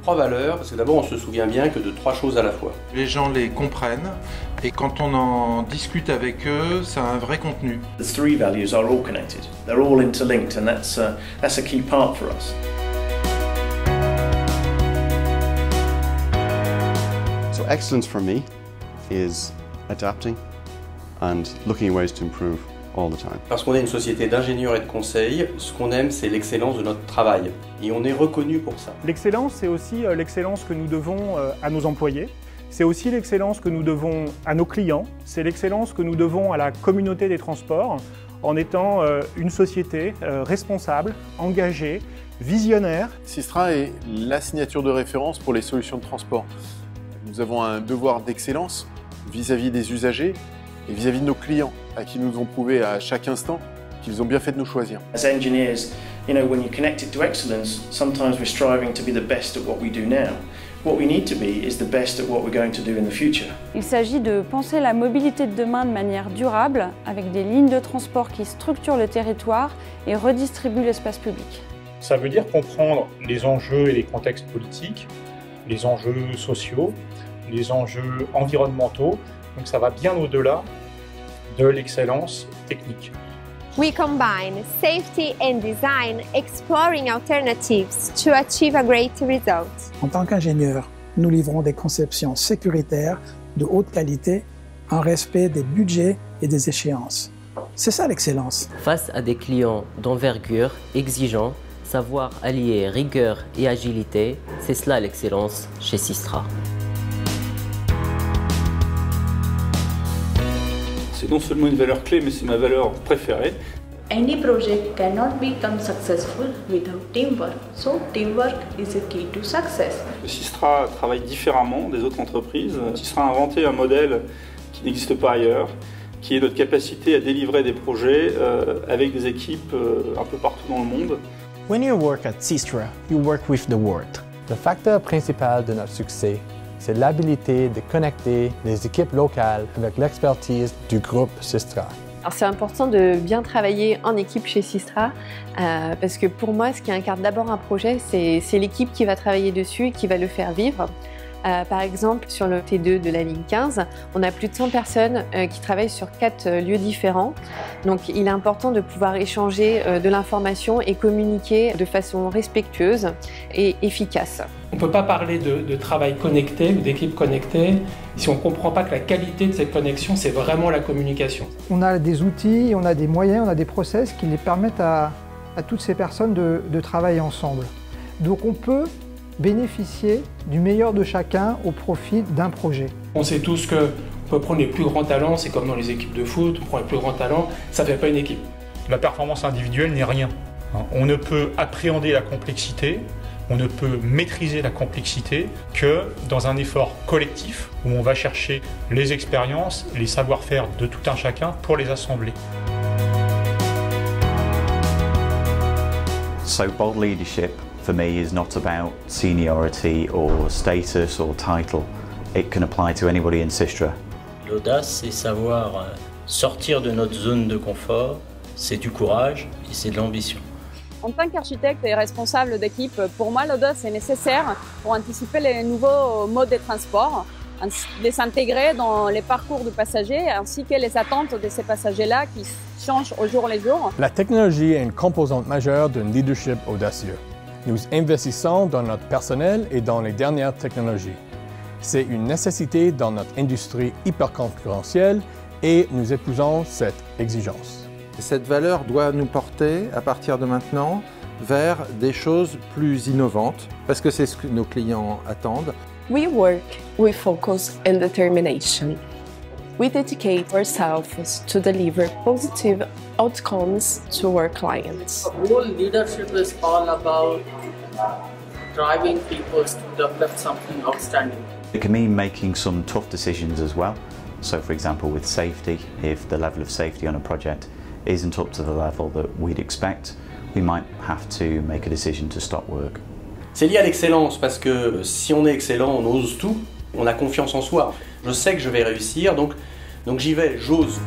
3 valeurs, parce que d'abord on se souvient bien que de 3 choses à la fois. Les gens les comprennent et quand on en discute avec eux, ça a un vrai contenu. The 3 values are all connected. They're all interlinked, and that's a key part for us. So excellence for me is adapting and looking at ways to improve all the time. Parce qu'on est une société d'ingénieurs et de conseils, ce qu'on aime c'est l'excellence de notre travail. Et on est reconnu pour ça. L'excellence, c'est aussi l'excellence que nous devons à nos employés. C'est aussi l'excellence que nous devons à nos clients. C'est l'excellence que nous devons à la communauté des transports en étant une société responsable, engagée, visionnaire. Systra est la signature de référence pour les solutions de transport. Nous avons un devoir d'excellence vis-à-vis des usagers et vis-à-vis de nos clients, à qui nous ont prouvé à chaque instant qu'ils ont bien fait de nous choisir. As engineers, you know, when you're connected to excellence, sometimes we're striving to be the best at what we do now. What we need to be is the best at what we're going to do in the future. Il s'agit de penser la mobilité de demain de manière durable, avec des lignes de transport qui structurent le territoire et redistribuent l'espace public. Ça veut dire comprendre les enjeux et les contextes politiques, les enjeux sociaux, les enjeux environnementaux. Donc ça va bien au-delà de l'excellence technique. We combine safety and design, exploring alternatives to achieve a great result. En tant qu'ingénieurs, nous livrons des conceptions sécuritaires de haute qualité en respect des budgets et des échéances. C'est ça l'excellence. Face à des clients d'envergure, exigeants, savoir allier rigueur et agilité, c'est cela l'excellence chez Systra. C'est non seulement une valeur clé, mais c'est ma valeur préférée. Any project cannot become successful without teamwork. So teamwork is a key to success. Systra travaille différemment des autres entreprises. Systra a inventé un modèle qui n'existe pas ailleurs, qui est notre capacité à délivrer des projets avec des équipes un peu partout dans le monde. When you work at Systra, you work with the world. Le facteur principal de notre succès, c'est l'habilité de connecter les équipes locales avec l'expertise du groupe Systra. Alors c'est important de bien travailler en équipe chez Systra parce que pour moi, ce qui incarne d'abord un projet, c'est l'équipe qui va travailler dessus et qui va le faire vivre. Par exemple, sur le T2 de la ligne 15, on a plus de 100 personnes qui travaillent sur 4 lieux différents. Donc il est important de pouvoir échanger de l'information et communiquer de façon respectueuse et efficace. On ne peut pas parler de travail connecté ou d'équipe connectée si on ne comprend pas que la qualité de cette connexion, c'est vraiment la communication. On a des outils, on a des moyens, on a des process qui les permettent à toutes ces personnes de travailler ensemble. Donc on peut bénéficier du meilleur de chacun au profit d'un projet. On sait tous qu'on peut prendre les plus grands talents, c'est comme dans les équipes de foot, on prend les plus grands talents, ça ne fait pas une équipe. La performance individuelle n'est rien. On ne peut appréhender la complexité, on ne peut maîtriser la complexité que dans un effort collectif où on va chercher les expériences et les savoir-faire de tout un chacun pour les assembler. So bold leadership for me is not about seniority or status or title. It can apply to anybody in Systra. L'audace, c'est savoir sortir de notre zone de confort, c'est du courage et c'est de l'ambition. En tant qu'architecte et responsable d'équipe, pour moi, l'audace est nécessaire pour anticiper les nouveaux modes de transport, les intégrer dans les parcours du passager ainsi que les attentes de ces passagers-là qui changent au jour le jour. La technologie est une composante majeure d'un leadership audacieux. Nous investissons dans notre personnel et dans les dernières technologies. C'est une nécessité dans notre industrie hyper concurrentielle et nous épousons cette exigence. Cette valeur doit nous porter, à partir de maintenant, vers des choses plus innovantes, parce que c'est ce que nos clients attendent. We work with focus and determination. We dedicate ourselves to deliver positive outcomes to our clients. Role leadership is all about driving people to develop something outstanding. It can mean making some tough decisions as well. So for example with safety, if the level of safety on a project isn't up to the level that we'd expect, we might have to make a decision to stop work. C'est lié à l'excellence parce que si on est excellent, on ose tout, on a confiance en soi. Je sais que je vais réussir, donc j'y vais, j'ose.